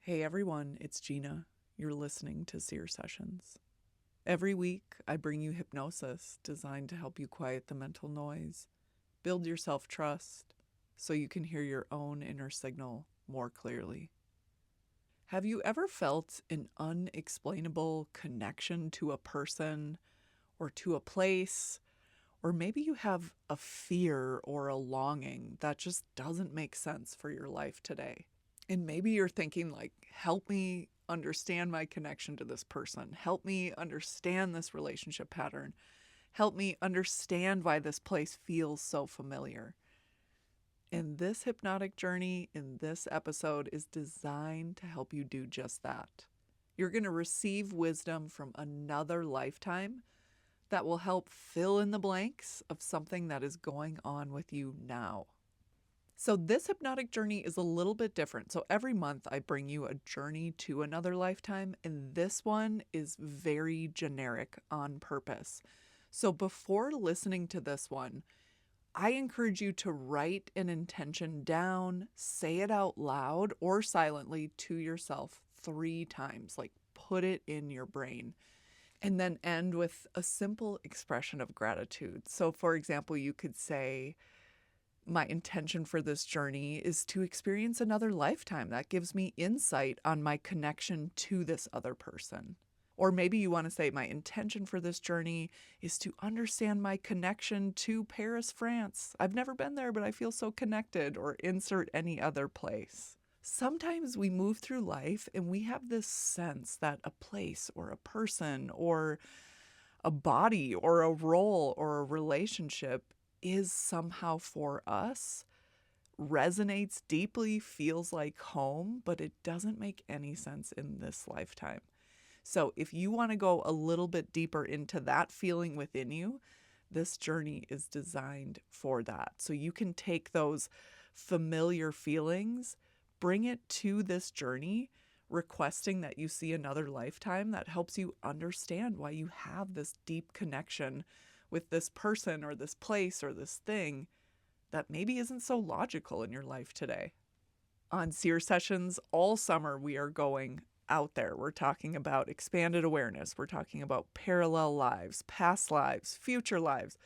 Hey everyone, it's Gina. You're listening to Seer Sessions. Every week, I bring you hypnosis designed to help you quiet the mental noise, build your self-trust, so you can hear your own inner signal more clearly. Have you ever felt an unexplainable connection to a person or to a place? Or maybe you have a fear or a longing that just doesn't make sense for your life today. And maybe you're thinking like, help me understand my connection to this person. Help me understand this relationship pattern. Help me understand why this place feels so familiar. And this hypnotic journey in this episode is designed to help you do just that. You're going to receive wisdom from another lifetime that will help fill in the blanks of something that is going on with you now. So this hypnotic journey is a little bit different. So every month I bring you a journey to another lifetime, and this one is very generic on purpose. So before listening to this one, I encourage you to write an intention down, say it out loud or silently to yourself 3 times, like put it in your brain. And then end with a simple expression of gratitude. So for example, you could say, my intention for this journey is to experience another lifetime that gives me insight on my connection to this other person. Or maybe you want to say, my intention for this journey is to understand my connection to Paris, France. I've never been there, but I feel so connected, or insert any other place. Sometimes we move through life and we have this sense that a place or a person or a body or a role or a relationship is somehow for us, resonates deeply, feels like home, but it doesn't make any sense in this lifetime. So if you want to go a little bit deeper into that feeling within you, this journey is designed for that. So you can take those familiar feelings, bring it to this journey, requesting that you see another lifetime that helps you understand why you have this deep connection with this person or this place or this thing that maybe isn't so logical in your life today. On Seer Sessions all summer, we are going out there. We're talking about expanded awareness. We're talking about parallel lives, past lives, future lives.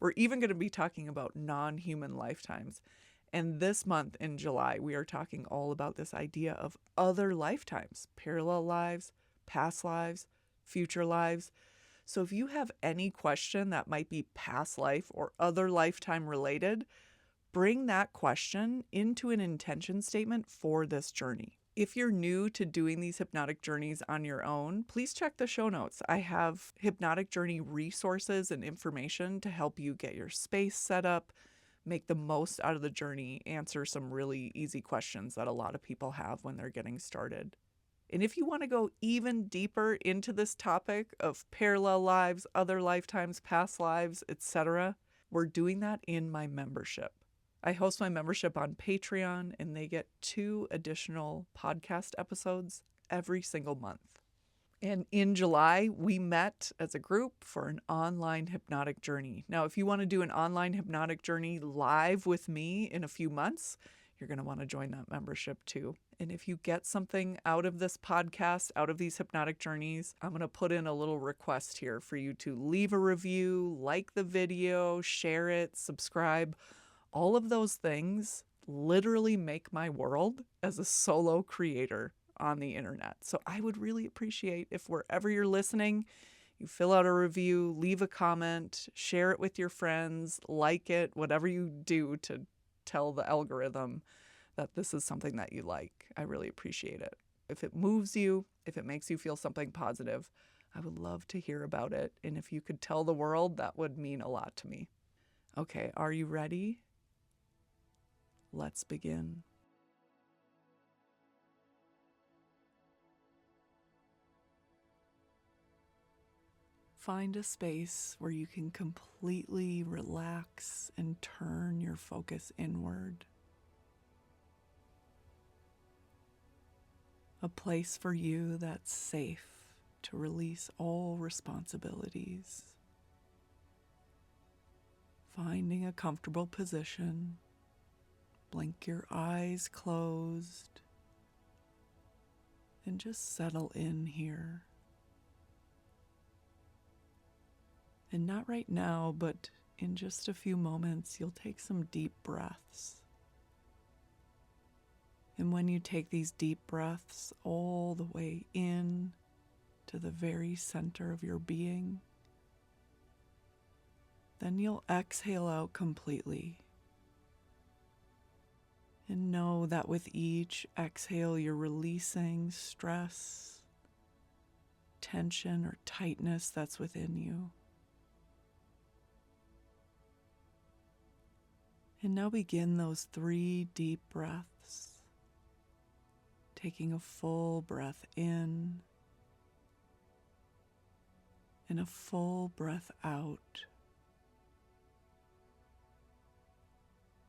We're even going to be talking about non-human lifetimes. And this month in July, we are talking all about this idea of other lifetimes, parallel lives, past lives, future lives. So if you have any question that might be past life or other lifetime related, bring that question into an intention statement for this journey. If you're new to doing these hypnotic journeys on your own, please check the show notes. I have hypnotic journey resources and information to help you get your space set up, make the most out of the journey, answer some really easy questions that a lot of people have when they're getting started. And if you want to go even deeper into this topic of parallel lives, other lifetimes, past lives, etc., we're doing that in my membership. I host my membership on Patreon, and they get 2 additional podcast episodes every single month. And in July, we met as a group for an online hypnotic journey. Now, if you want to do an online hypnotic journey live with me in a few months, you're going to want to join that membership too. And if you get something out of this podcast, out of these hypnotic journeys, I'm going to put in a little request here for you to leave a review, like the video, share it, subscribe. All of those things literally make my world as a solo creator on the internet. So I would really appreciate if wherever you're listening, you fill out a review, leave a comment, share it with your friends, like it, whatever you do to tell the algorithm that this is something that you like. I really appreciate it. If it moves you, if it makes you feel something positive, I would love to hear about it. And if you could tell the world, that would mean a lot to me. Okay, are you ready? Let's begin. Find a space where you can completely relax and turn your focus inward. A place for you that's safe to release all responsibilities. Finding a comfortable position. Blink your eyes closed. and just settle in here. And not right now, but in just a few moments, you'll take some deep breaths. And when you take these deep breaths all the way in to the very center of your being, then you'll exhale out completely. And know that with each exhale, you're releasing stress, tension, or tightness that's within you. And now begin those 3 deep breaths, taking a full breath in and a full breath out.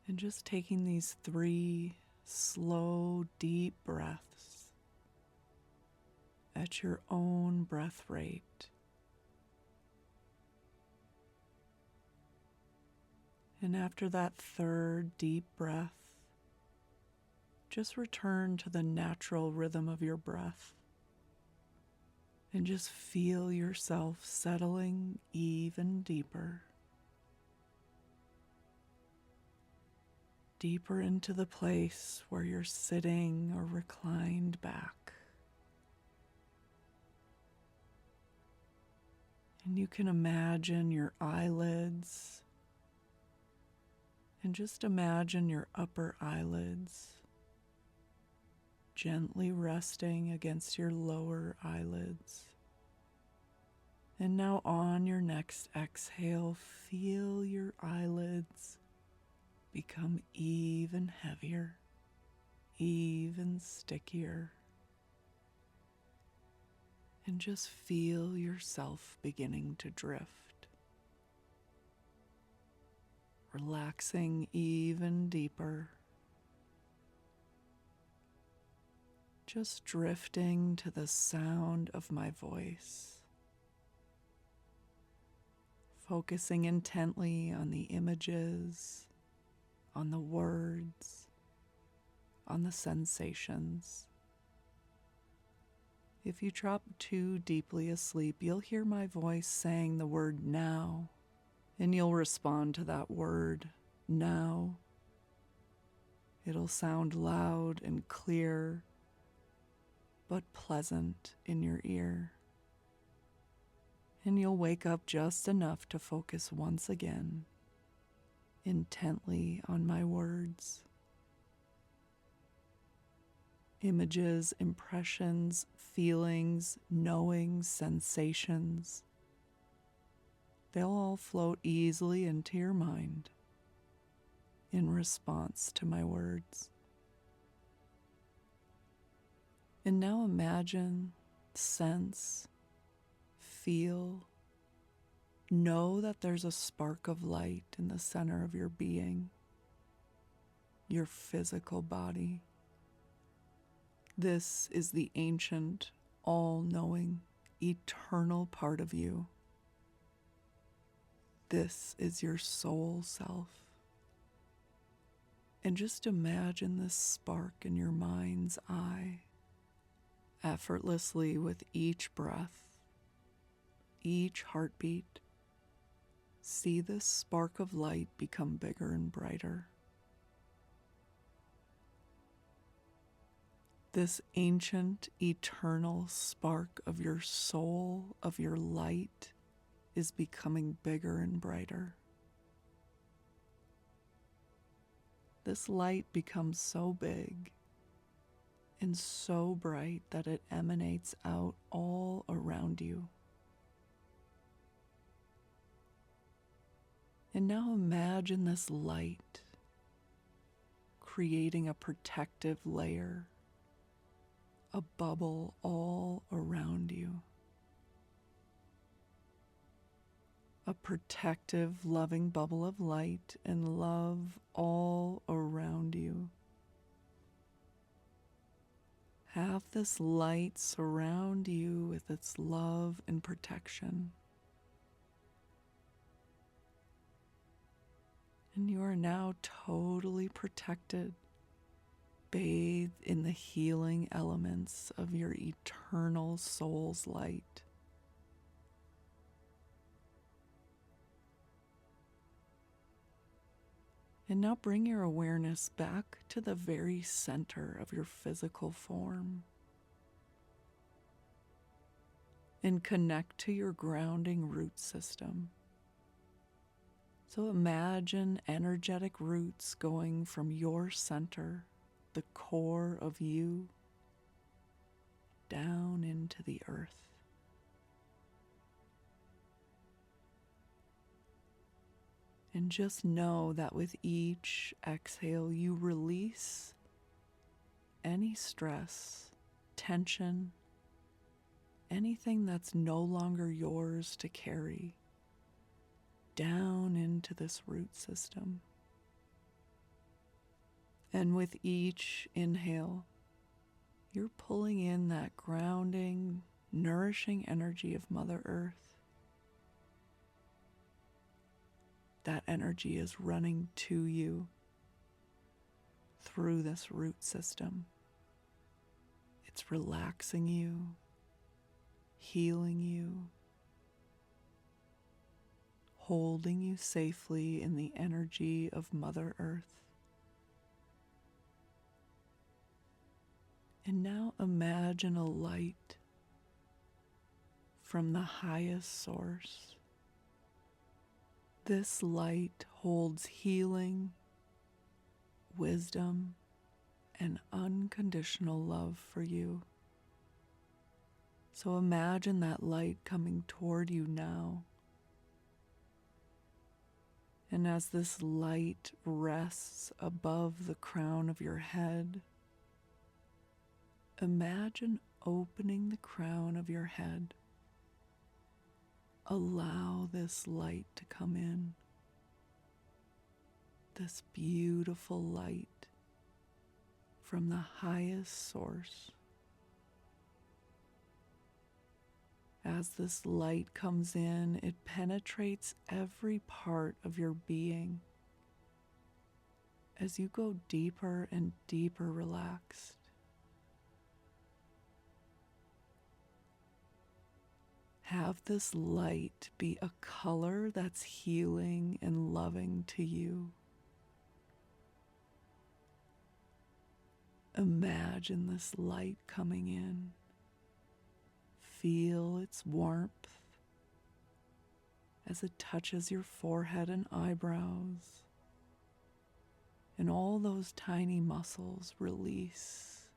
And just taking these 3 slow, deep breaths at your own breath rate. And after that 3rd deep breath, just return to the natural rhythm of your breath and just feel yourself settling even deeper. Deeper into the place where you're sitting or reclined back. And you can imagine your eyelids, and just imagine your upper eyelids gently resting against your lower eyelids. And now on your next exhale, feel your eyelids become even heavier, even stickier. And just feel yourself beginning to drift, relaxing even deeper, just drifting to the sound of my voice, focusing intently on the images, on the words, on the sensations. If you drop too deeply asleep, you'll hear my voice saying the word now, and you'll respond to that word now. It'll sound loud and clear, but pleasant in your ear. And you'll wake up just enough to focus once again, intently on my words. Images, impressions, feelings, knowings, sensations. They'll all float easily into your mind in response to my words. And now imagine, sense, feel, know that there's a spark of light in the center of your being, your physical body. This is the ancient, all-knowing, eternal part of you. This is your soul self. And just imagine this spark in your mind's eye, effortlessly with each breath, each heartbeat. See this spark of light become bigger and brighter. This ancient, eternal spark of your soul, of your light, is becoming bigger and brighter. This light becomes so big and so bright that it emanates out all around you. And now imagine this light creating a protective layer, a bubble all around you. A protective, loving bubble of light and love all around you. Have this light surround you with its love and protection. And you are now totally protected, Bathe in the healing elements of your eternal soul's light. And now bring your awareness back to the very center of your physical form and connect to your grounding root system. So imagine energetic roots going from your center, the core of you, down into the earth. And just know that with each exhale, you release any stress, tension, anything that's no longer yours to carry down into this root system. And with each inhale, you're pulling in that grounding, nourishing energy of Mother Earth. That energy is running to you through this root system. It's relaxing you, healing you, holding you safely in the energy of Mother Earth. And now imagine a light from the highest source. This light holds healing, wisdom, and unconditional love for you. So imagine that light coming toward you now. And as this light rests above the crown of your head, imagine opening the crown of your head. Allow this light to come in, this beautiful light from the highest source. As this light comes in, it penetrates every part of your being as you go deeper and deeper relaxed. Have this light be a color that's healing and loving to you. Imagine this light coming in. Feel its warmth as it touches your forehead and eyebrows, and all those tiny muscles release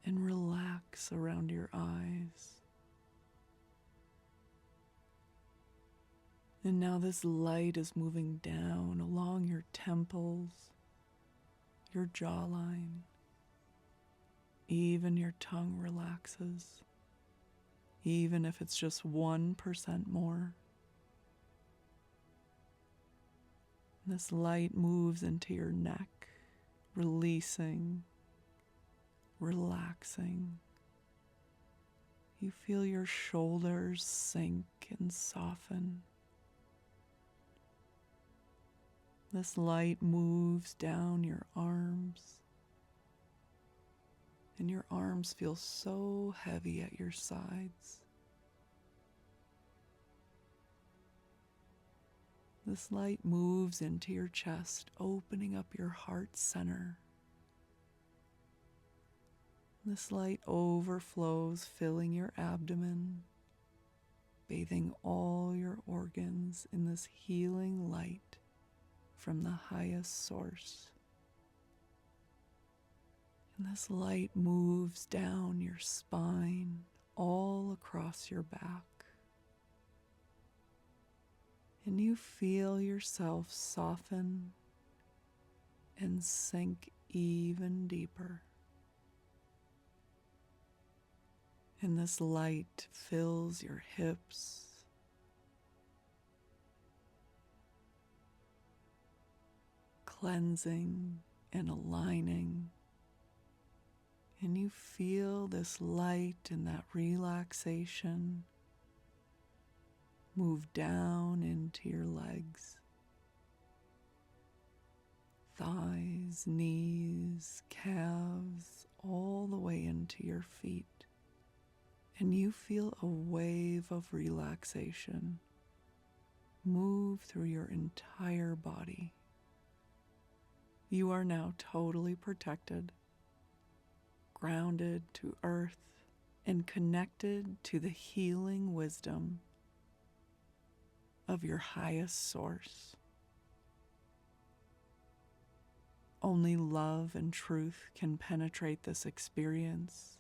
and relax around your eyes. And now this light is moving down along your temples, your jawline. Even your tongue relaxes, even if it's just 1% more. This light moves into your neck, releasing, relaxing. You feel your shoulders sink and soften. This light moves down your arms, and your arms feel so heavy at your sides. This light moves into your chest, opening up your heart center. This light overflows, filling your abdomen, bathing all your organs in this healing light from the highest source. And this light moves down your spine, all across your back. And you feel yourself soften and sink even deeper. And this light fills your hips, cleansing and aligning. And you feel this light and that relaxation move down into your legs, thighs, knees, calves, all the way into your feet. And you feel a wave of relaxation move through your entire body. You are now totally protected, grounded to earth, and connected to the healing wisdom of your highest source. Only love and truth can penetrate this experience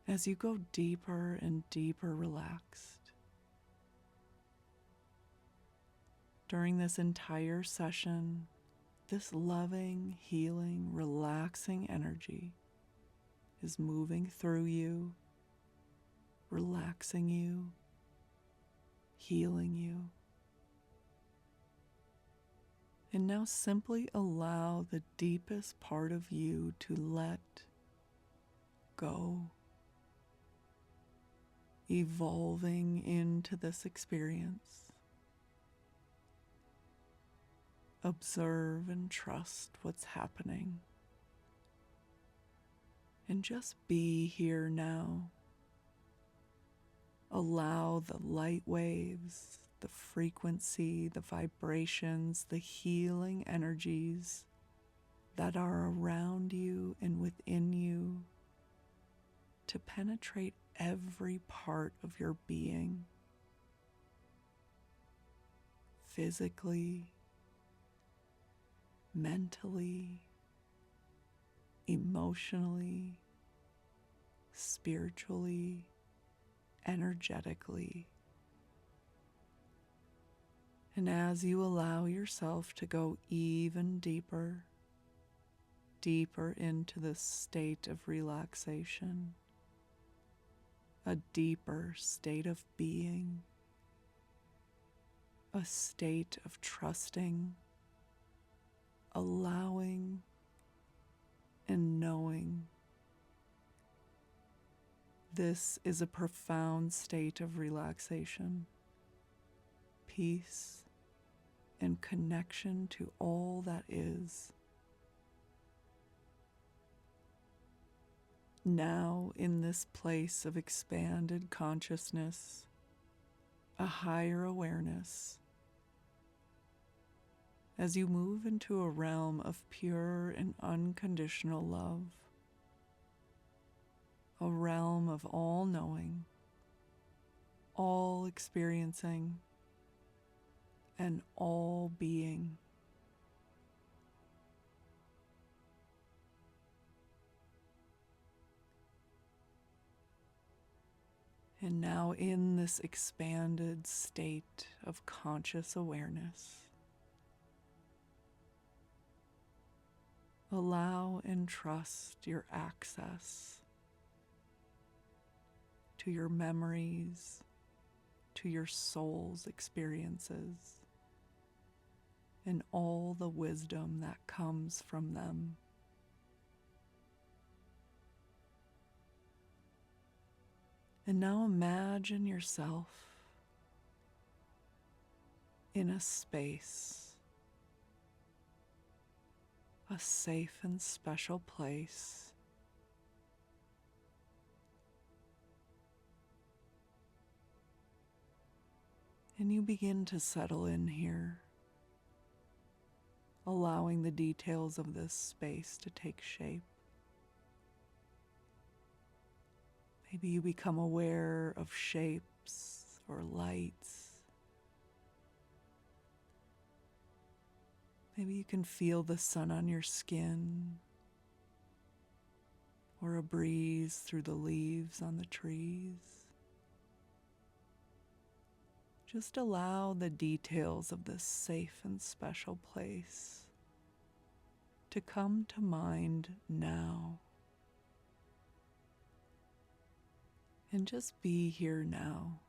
as you go deeper and deeper relaxed. During this entire session, this loving, healing, relaxing energy is moving through you, relaxing you, healing you. And now simply allow the deepest part of you to let go, evolving into this experience. Observe and trust what's happening. And just be here now. Allow the light waves, the frequency, the vibrations, the healing energies that are around you and within you to penetrate every part of your being, physically, mentally, emotionally, spiritually, energetically. And as you allow yourself to go even deeper, deeper into this state of relaxation, a deeper state of being, a state of trusting, allowing, and knowing. This is a profound state of relaxation, peace, and connection to all that is. Now, in this place of expanded consciousness, a higher awareness, as you move into a realm of pure and unconditional love, a realm of all knowing, all experiencing, and all being. And now in this expanded state of conscious awareness, allow and trust your access to your memories, to your soul's experiences, and all the wisdom that comes from them. And now imagine yourself in a space, a safe and special place, and you begin to settle in here, allowing the details of this space to take shape. Maybe you become aware of shapes or lights. Maybe you can feel the sun on your skin, or a breeze through the leaves on the trees. Just allow the details of this safe and special place to come to mind now. And just be here now,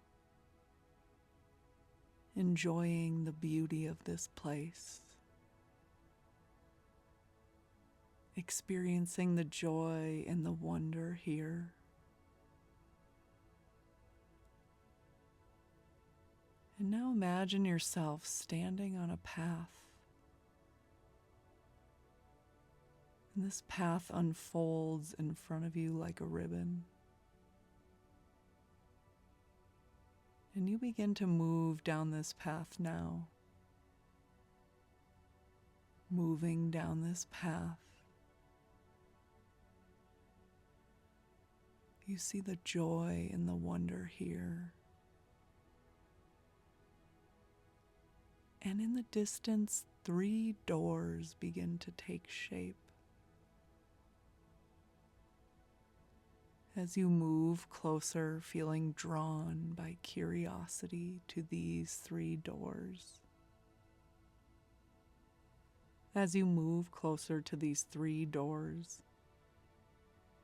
enjoying the beauty of this place, experiencing the joy and the wonder here. And now imagine yourself standing on a path And this path unfolds in front of you like a ribbon. And you begin to move down this path now. Moving down this path. You see the joy and the wonder here. And in the distance, 3 doors begin to take shape. As you move closer, feeling drawn by curiosity to these 3 doors. As you move closer to these 3 doors,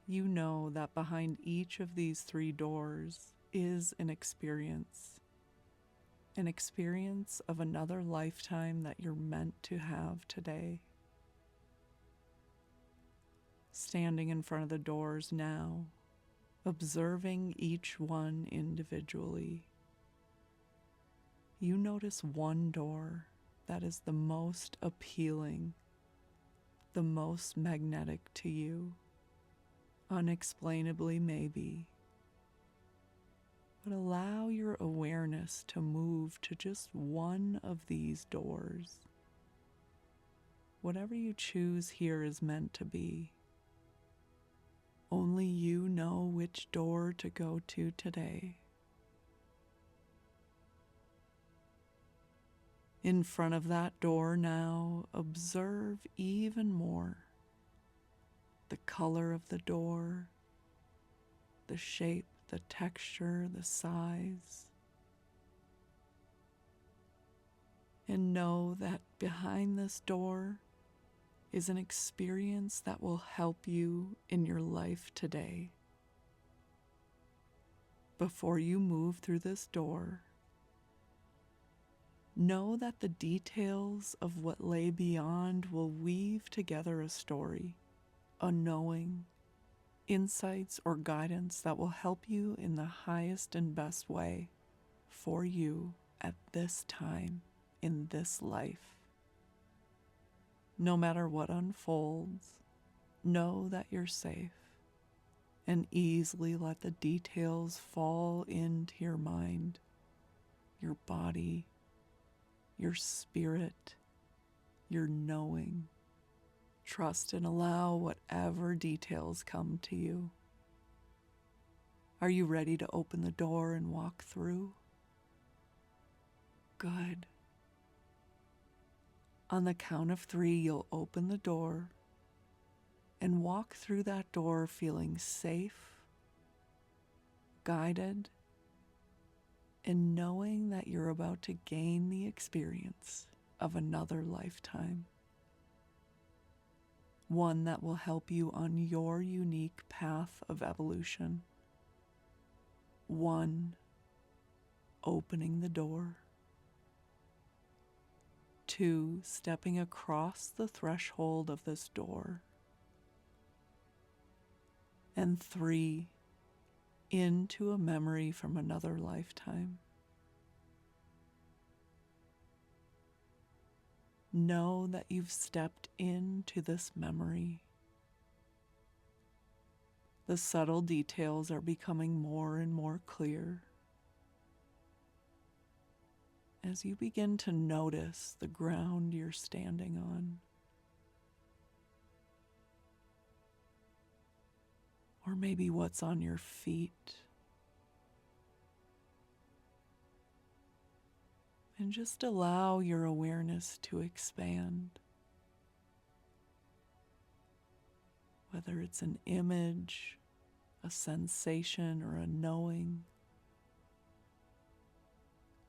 you know that behind each of these 3 doors is an experience of another lifetime that you're meant to have today. Standing in front of the doors now, observing each one individually, you notice one door that is the most appealing, the most magnetic to you, unexplainably maybe. But allow your awareness to move to just one of these doors. Whatever you choose here is meant to be. Only you know which door to go to today. In front of that door now, observe even more the color of the door, the shape, the texture, the size. And know that behind this door is an experience that will help you in your life today. Before you move through this door, know that the details of what lay beyond will weave together a story, a knowing, insights or guidance that will help you in the highest and best way for you at this time in this life. No matter what unfolds, know that you're safe and easily let the details fall into your mind, your body, your spirit, your knowing. Trust and allow whatever details come to you. Are you ready to open the door and walk through? Good. On the count of 3, you'll open the door and walk through that door feeling safe, guided, and knowing that you're about to gain the experience of another lifetime. One that will help you on your unique path of evolution. 1, opening the door. 2, stepping across the threshold of this door. And 3, into a memory from another lifetime. Know that you've stepped into this memory. The subtle details are becoming more and more clear as you begin to notice the ground you're standing on. Or maybe what's on your feet. And just allow your awareness to expand. Whether it's an image, a sensation, or a knowing.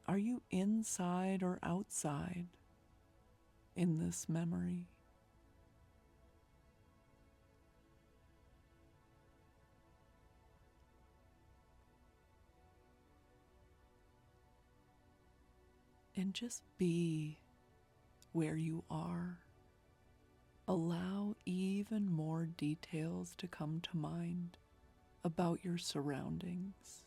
Are you inside or outside in this memory? And just be where you are. Allow even more details to come to mind about your surroundings.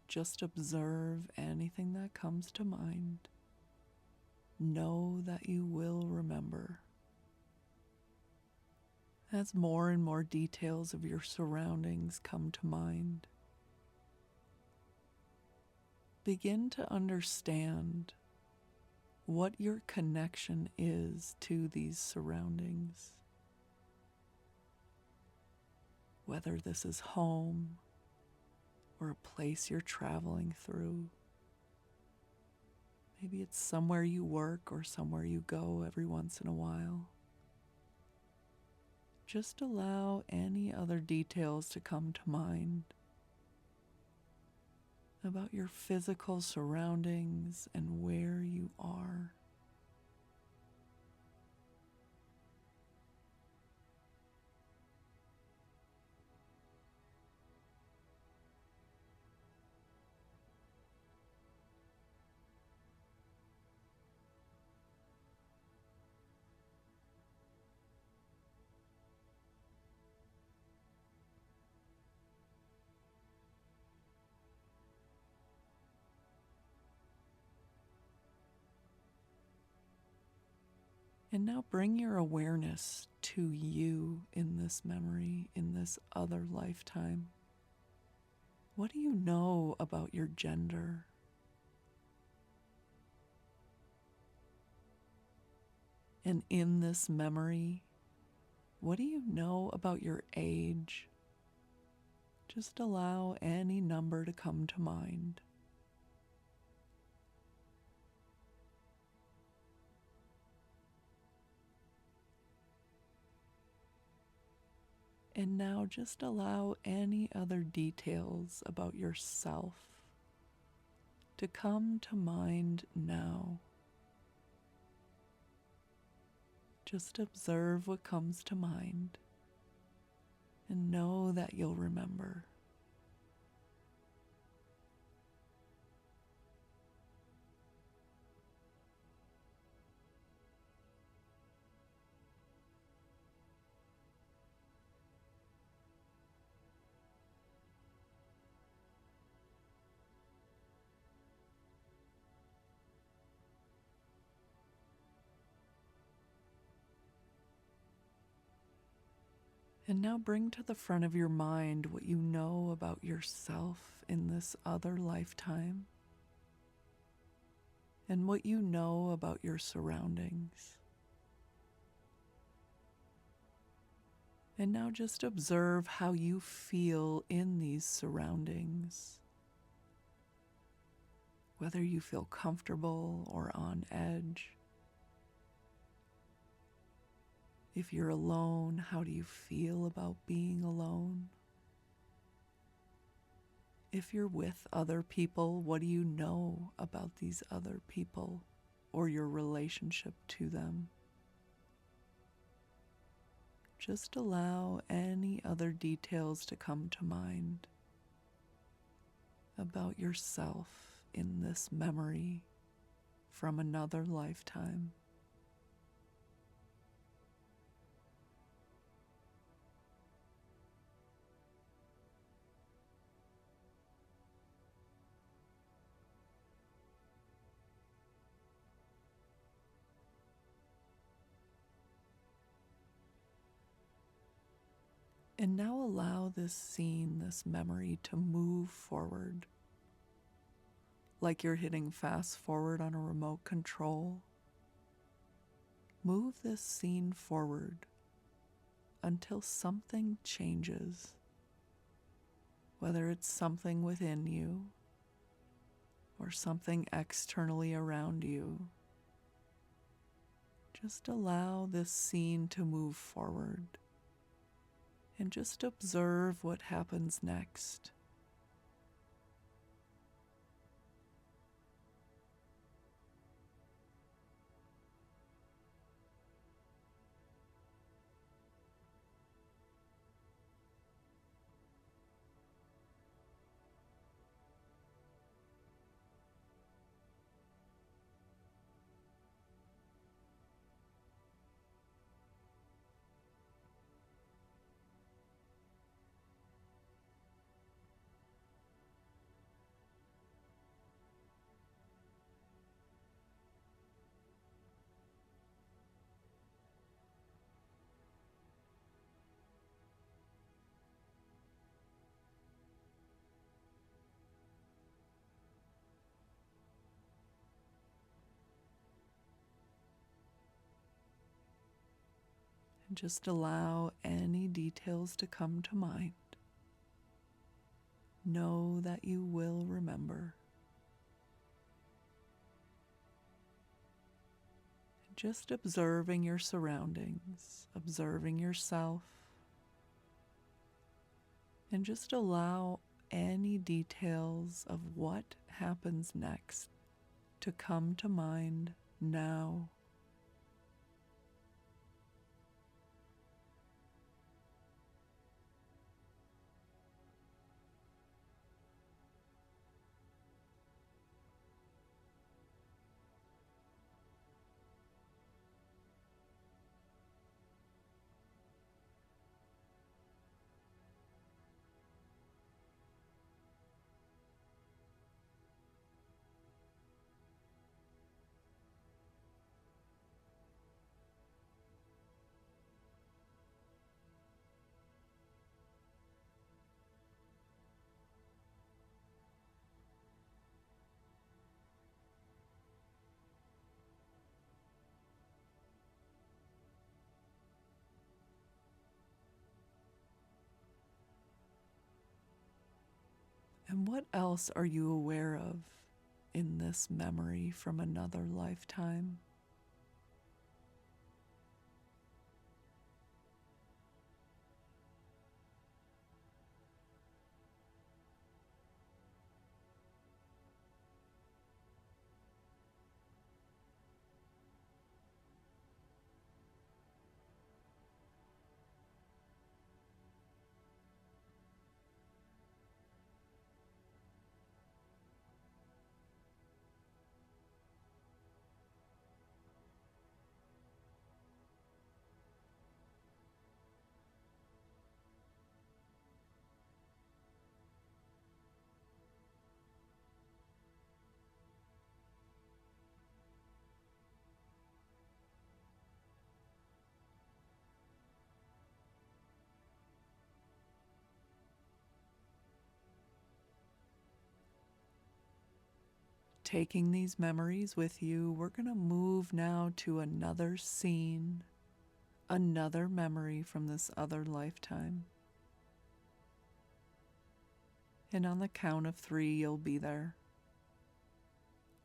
Just observe anything that comes to mind. know that you will remember. As more and more details of your surroundings come to mind, begin to understand what your connection is to these surroundings. Whether this is home or a place you're traveling through. Maybe it's somewhere you work or somewhere you go every once in a while. Just allow any other details to come to mind about your physical surroundings and where you are. And now bring your awareness to you in this memory, in this other lifetime. What do you know about your gender? And in this memory, what do you know about your age? Just allow any number to come to mind. And now just allow any other details about yourself to come to mind now. Just observe what comes to mind and know that you'll remember. And now bring to the front of your mind what you know about yourself in this other lifetime and what you know about your surroundings. And now just observe how you feel in these surroundings, whether you feel comfortable or on edge. If you're alone, how do you feel about being alone? If you're with other people, what do you know about these other people or your relationship to them? Just allow any other details to come to mind about yourself in this memory from another lifetime. And now allow this scene, this memory, to move forward, like you're hitting fast forward on a remote control. Move this scene forward until something changes, whether it's something within you or something externally around you. Just allow this scene to move forward. And just observe what happens next. Just allow any details to come to mind. Know that you will remember. Just observing your surroundings, observing yourself, and just allow any details of what happens next to come to mind now. And what else are you aware of in this memory from another lifetime? Taking these memories with you, we're going to move now to another scene, another memory from this other lifetime. And on the count of 3, you'll be there.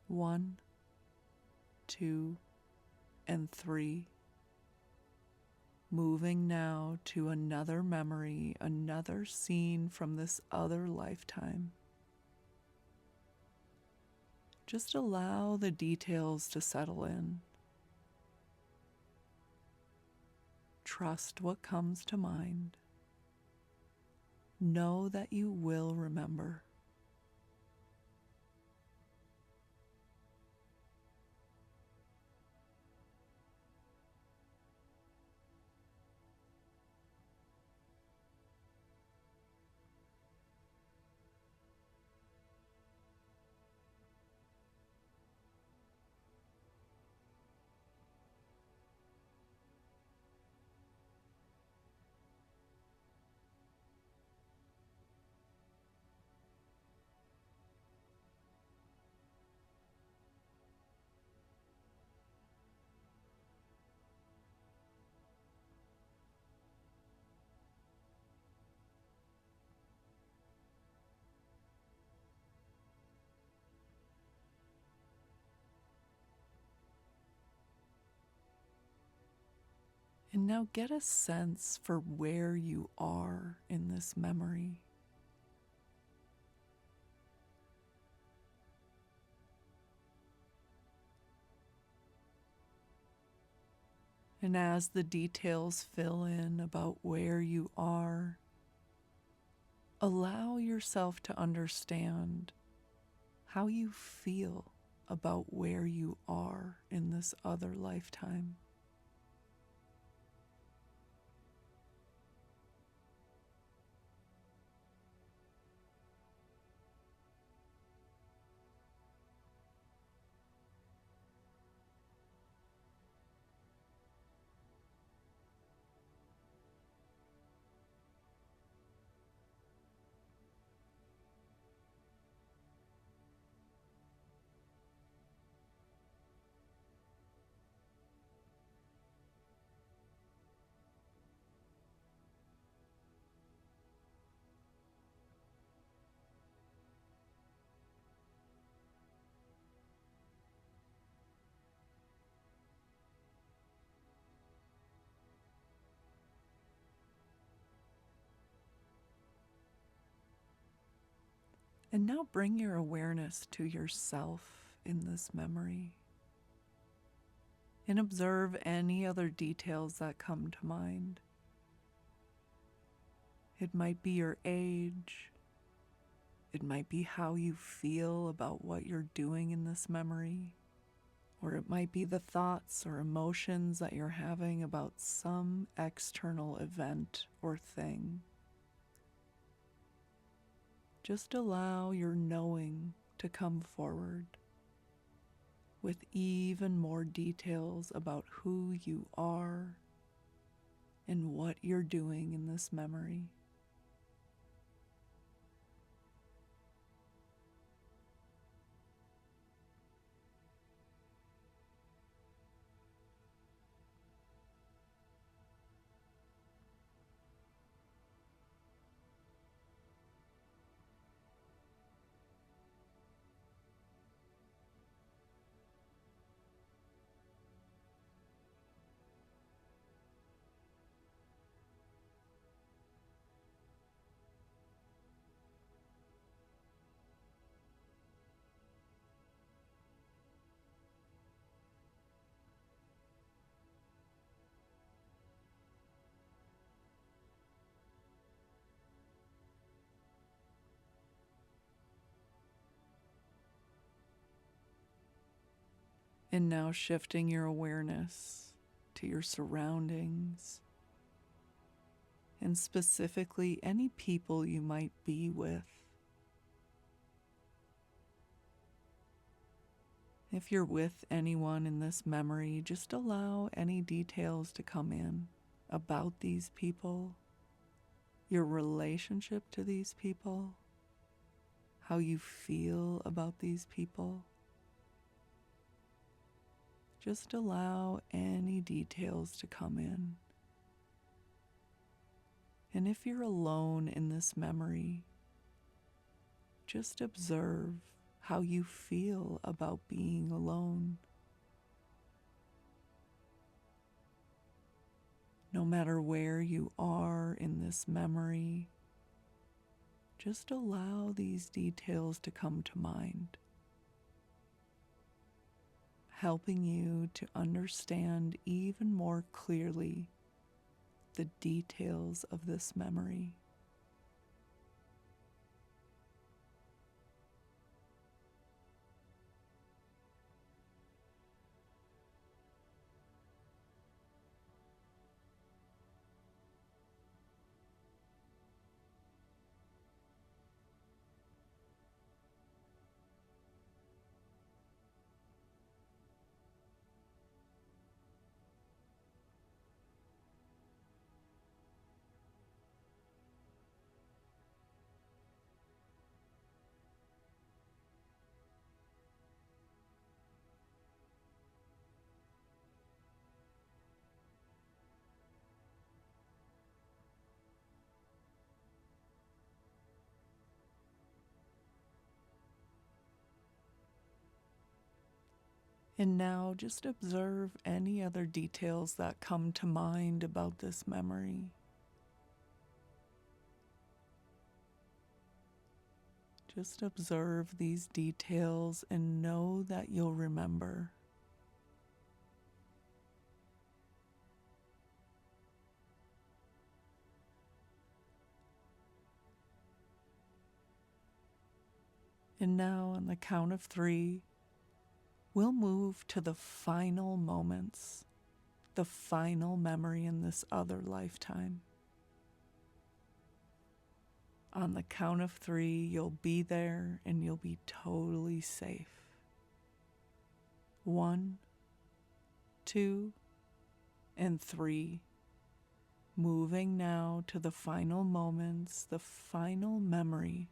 1, 2, and 3. Moving now to another memory, another scene from this other lifetime. Just allow the details to settle in. Trust what comes to mind. Know that you will remember. And now get a sense for where you are in this memory. And as the details fill in about where you are, allow yourself to understand how you feel about where you are in this other lifetime. And now bring your awareness to yourself in this memory and observe any other details that come to mind. It might be your age. It might be how you feel about what you're doing in this memory. Or it might be the thoughts or emotions that you're having about some external event or thing. Just allow your knowing to come forward with even more details about who you are and what you're doing in this memory. And now shifting your awareness to your surroundings, and specifically any people you might be with. If you're with anyone in this memory, just allow any details to come in about these people, your relationship to these people, how you feel about these people. Just allow any details to come in. And if you're alone in this memory, just observe how you feel about being alone. No matter where you are in this memory, just allow these details to come to mind, helping you to understand even more clearly the details of this memory. And now just observe any other details that come to mind about this memory. Just observe these details and know that you'll remember. And now, on the count of 3, we'll move to the final moments, the final memory in this other lifetime. On the count of 3, you'll be there and you'll be totally safe. 1, 2, and 3. Moving now to the final moments, the final memory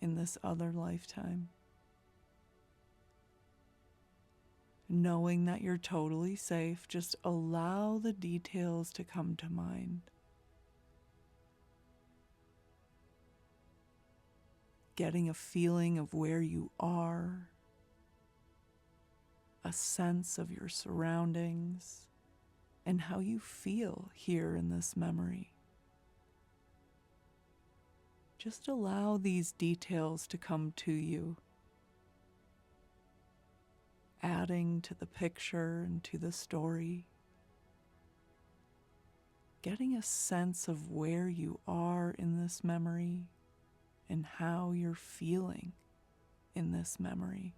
in this other lifetime. Knowing that you're totally safe, just allow the details to come to mind. Getting a feeling of where you are, a sense of your surroundings, and how you feel here in this memory. Just allow these details to come to you, adding to the picture and to the story, getting a sense of where you are in this memory and how you're feeling in this memory.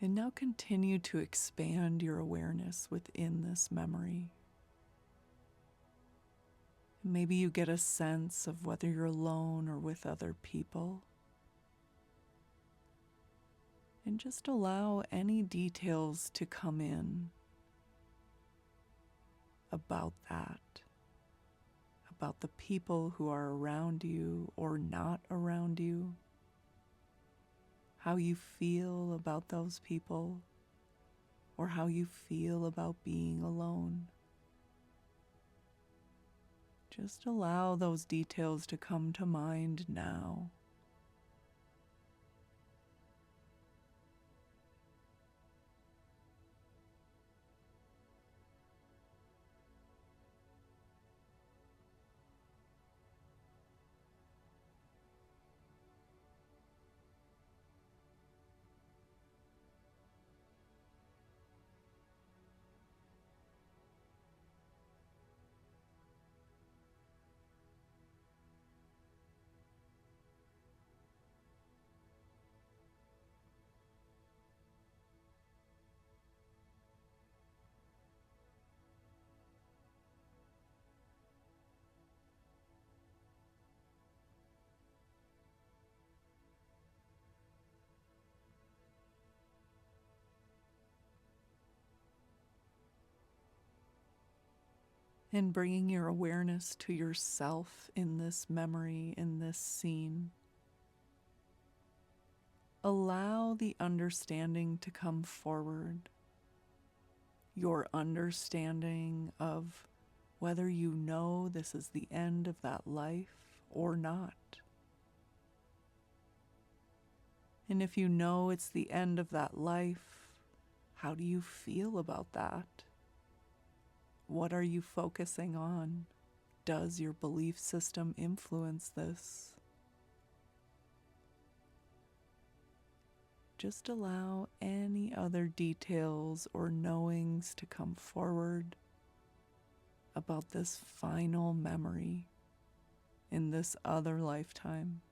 And now continue to expand your awareness within this memory. Maybe you get a sense of whether you're alone or with other people. And just allow any details to come in about that, about the people who are around you or not around you, how you feel about those people, or how you feel about being alone. Just allow those details to come to mind now. And bringing your awareness to yourself in this memory, in this scene. Allow the understanding to come forward. Your understanding of whether you know this is the end of that life or not. And if you know it's the end of that life, how do you feel about that? What are you focusing on? Does your belief system influence this? Just allow any other details or knowings to come forward about this final memory in this other lifetime.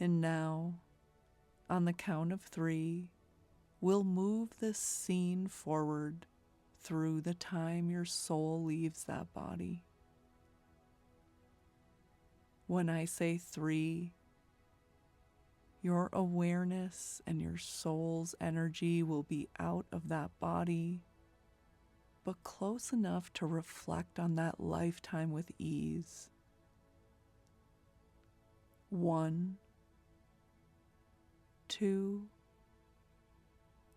And now, on the count of 3, we'll move this scene forward through the time your soul leaves that body. When I say 3, your awareness and your soul's energy will be out of that body, but close enough to reflect on that lifetime with ease. 1, 2,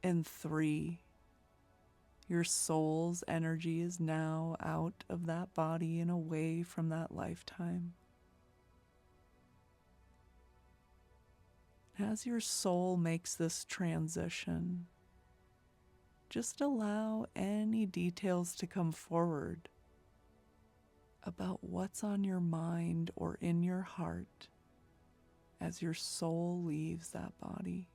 and 3. Your soul's energy is now out of that body and away from that lifetime. As your soul makes this transition, just allow any details to come forward about what's on your mind or in your heart as your soul leaves that body.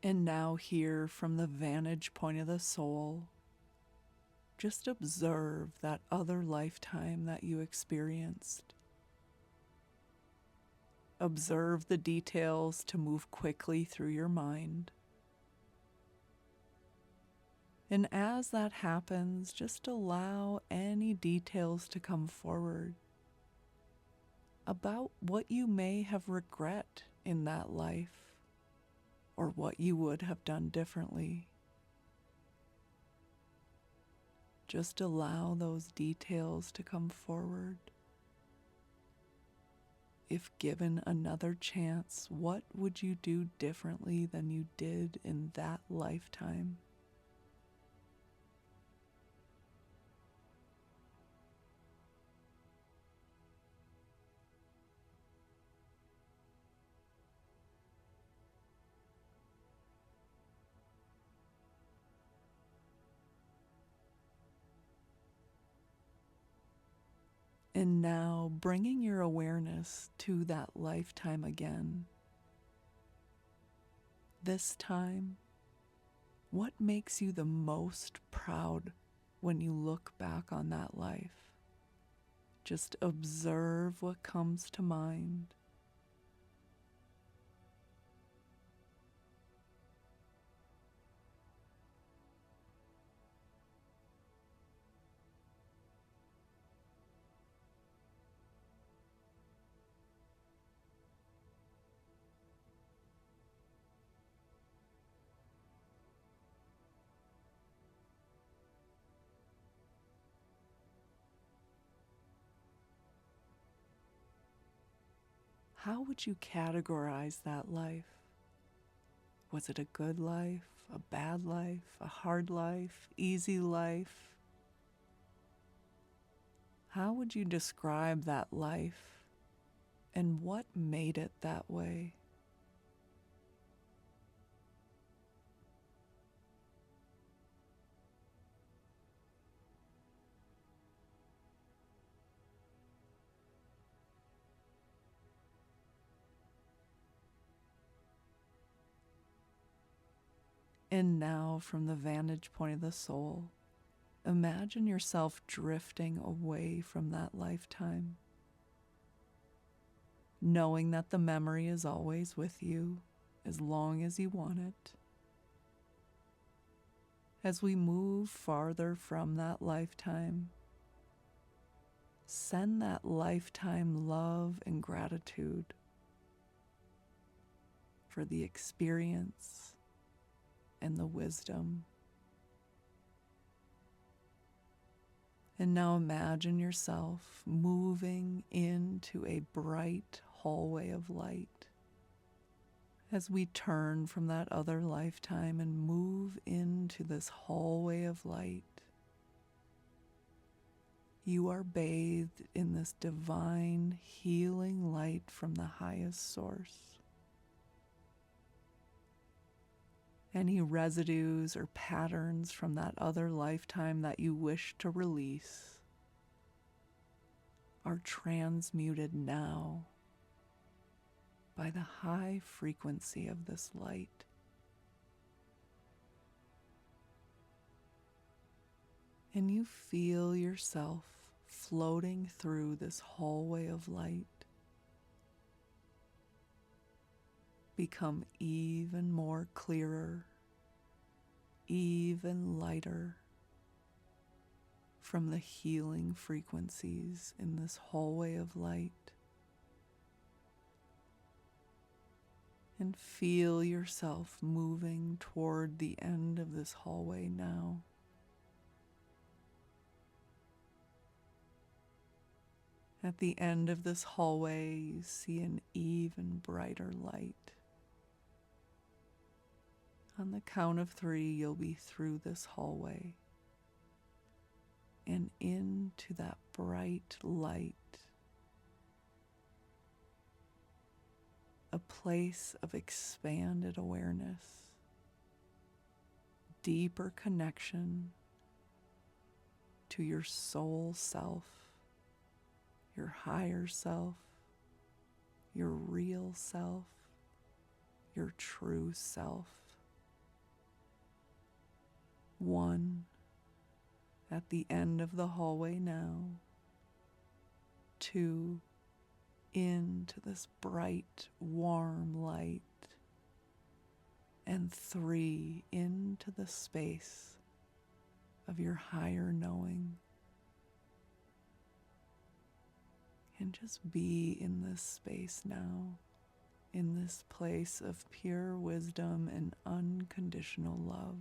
And now here from the vantage point of the soul, just observe that other lifetime that you experienced. Observe the details to move quickly through your mind. And as that happens, just allow any details to come forward about what you may have regret in that life or what you would have done differently. Just allow those details to come forward. If given another chance, what would you do differently than you did in that lifetime? And now bringing your awareness to that lifetime again. This time, what makes you the most proud when you look back on that life? Just observe what comes to mind. How would you categorize that life? Was it a good life, a bad life, a hard life, easy life? How would you describe that life, and what made it that way? And now, from the vantage point of the soul, imagine yourself drifting away from that lifetime, knowing that the memory is always with you as long as you want it. As we move farther from that lifetime, send that lifetime love and gratitude for the experience and the wisdom. And now imagine yourself moving into a bright hallway of light. As we turn from that other lifetime and move into this hallway of light, you are bathed in this divine healing light from the highest source. Any residues or patterns from that other lifetime that you wish to release are transmuted now by the high frequency of this light. And you feel yourself floating through this hallway of light, become even more clearer, even lighter from the healing frequencies in this hallway of light. And feel yourself moving toward the end of this hallway now. At the end of this hallway, you see an even brighter light. On the count of 3, you'll be through this hallway and into that bright light, a place of expanded awareness, deeper connection to your soul self, your higher self, your real self, your true self. 1, at the end of the hallway now. 2, into this bright, warm light. And 3, into the space of your higher knowing. And just be in this space now, in this place of pure wisdom and unconditional love.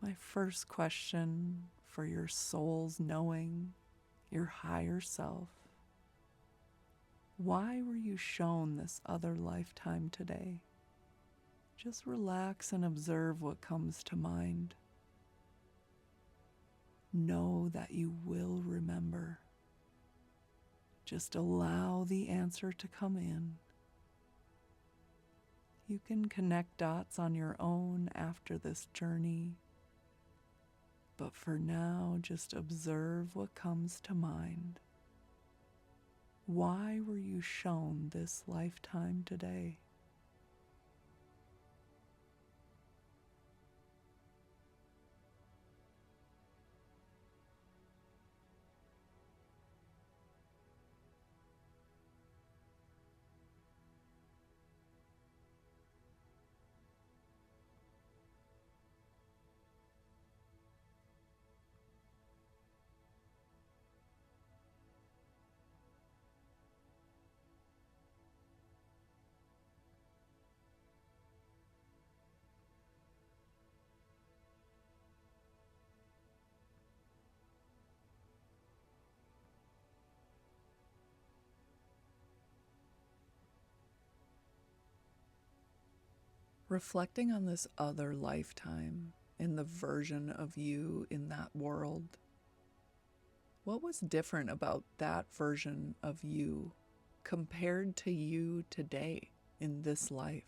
My first question for your soul's knowing, your higher self: why were you shown this other lifetime today? Just relax and observe what comes to mind. Know that you will remember. Just allow the answer to come in. You can connect dots on your own after this journey, but for now, just observe what comes to mind. Why were you shown this lifetime today? Reflecting on this other lifetime and the version of you in that world, what was different about that version of you compared to you today in this life?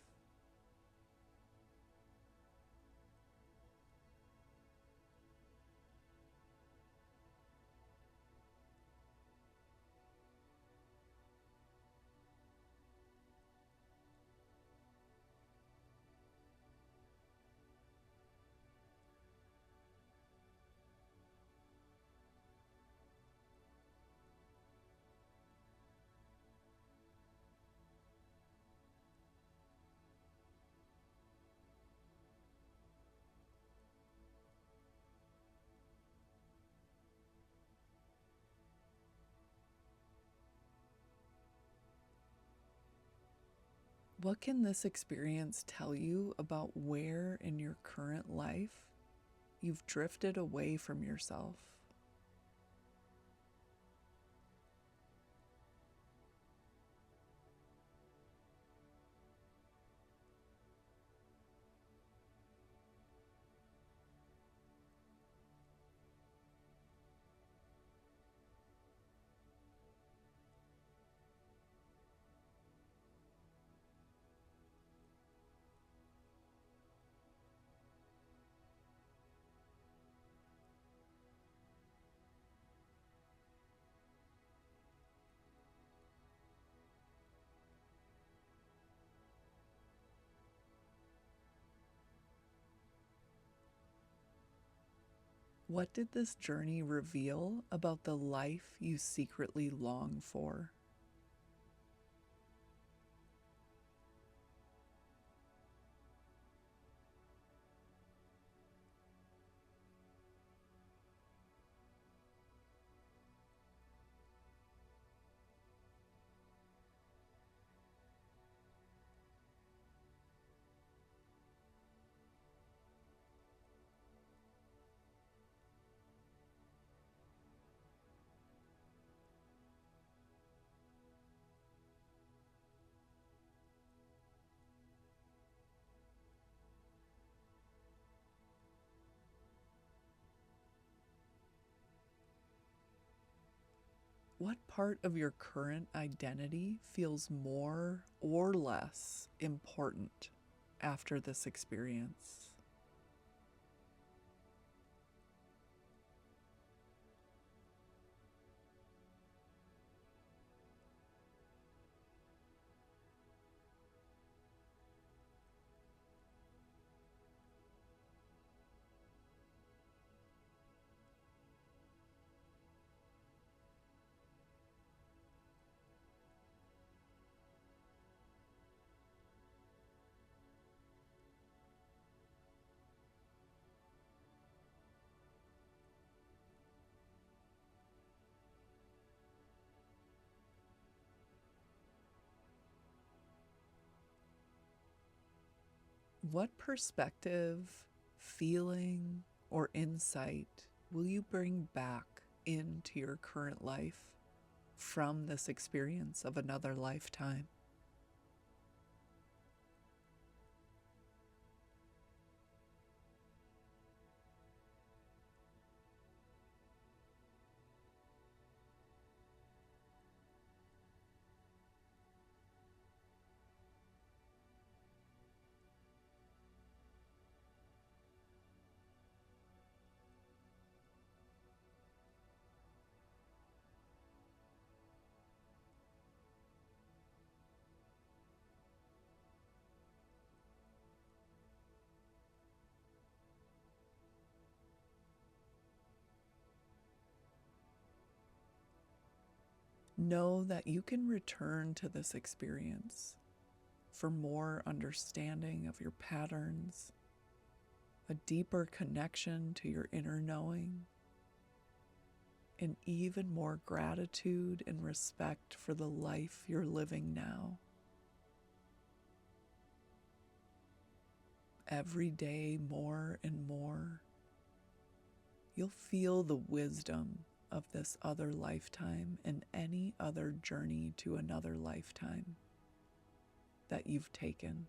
What can this experience tell you about where in your current life you've drifted away from yourself? What did this journey reveal about the life you secretly long for? What part of your current identity feels more or less important after this experience? What perspective, feeling, or insight will you bring back into your current life from this experience of another lifetime? Know that you can return to this experience for more understanding of your patterns, a deeper connection to your inner knowing, and even more gratitude and respect for the life you're living now. Every day, more and more, you'll feel the wisdom of this other lifetime and any other journey to another lifetime that you've taken.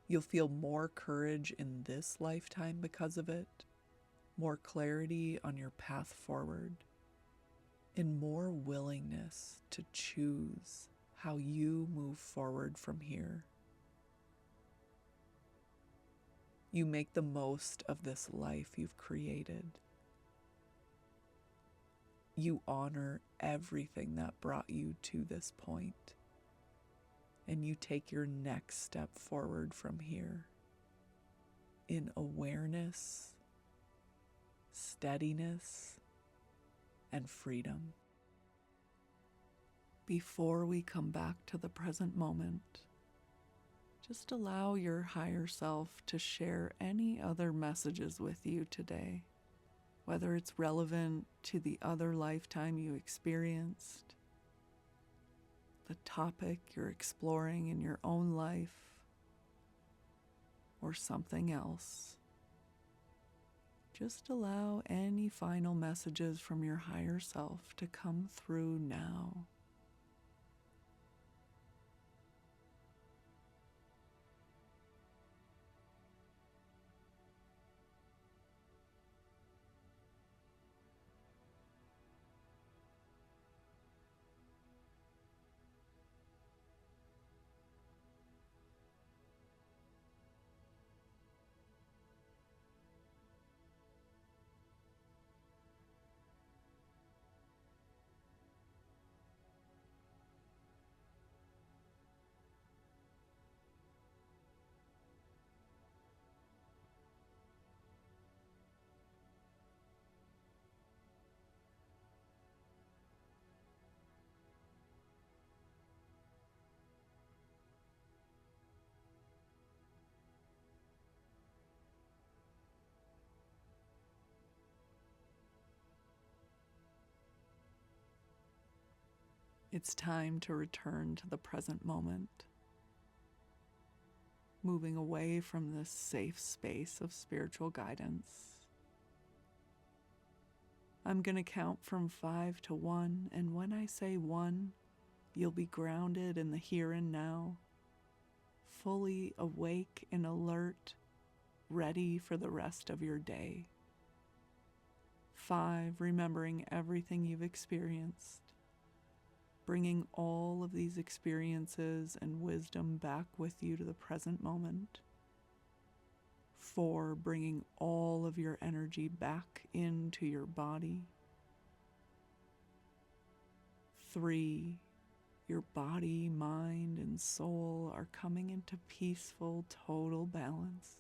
You'll feel more courage in this lifetime because of it, more clarity on your path forward, and more willingness to choose how you move forward from here. You make the most of this life you've created. You honor everything that brought you to this point, and you take your next step forward from here in awareness, steadiness, and freedom. Before we come back to the present moment, just allow your higher self to share any other messages with you today, whether it's relevant to the other lifetime you experienced, the topic you're exploring in your own life, or something else. Just allow any final messages from your higher self to come through now. It's time to return to the present moment, moving away from this safe space of spiritual guidance. I'm going to count from 5 to 1, and when I say 1, you'll be grounded in the here and now, fully awake and alert, ready for the rest of your day. 5, remembering everything you've experienced, bringing all of these experiences and wisdom back with you to the present moment. 4, bringing all of your energy back into your body. 3, your body, mind, and soul are coming into peaceful, total balance.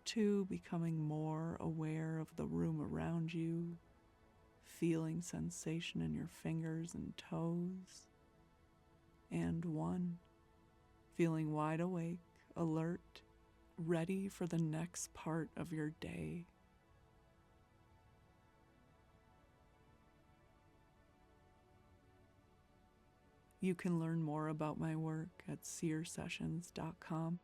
2, becoming more aware of the room around you, feeling sensation in your fingers and toes. And 1, feeling wide awake, alert, ready for the next part of your day. You can learn more about my work at seersessions.com.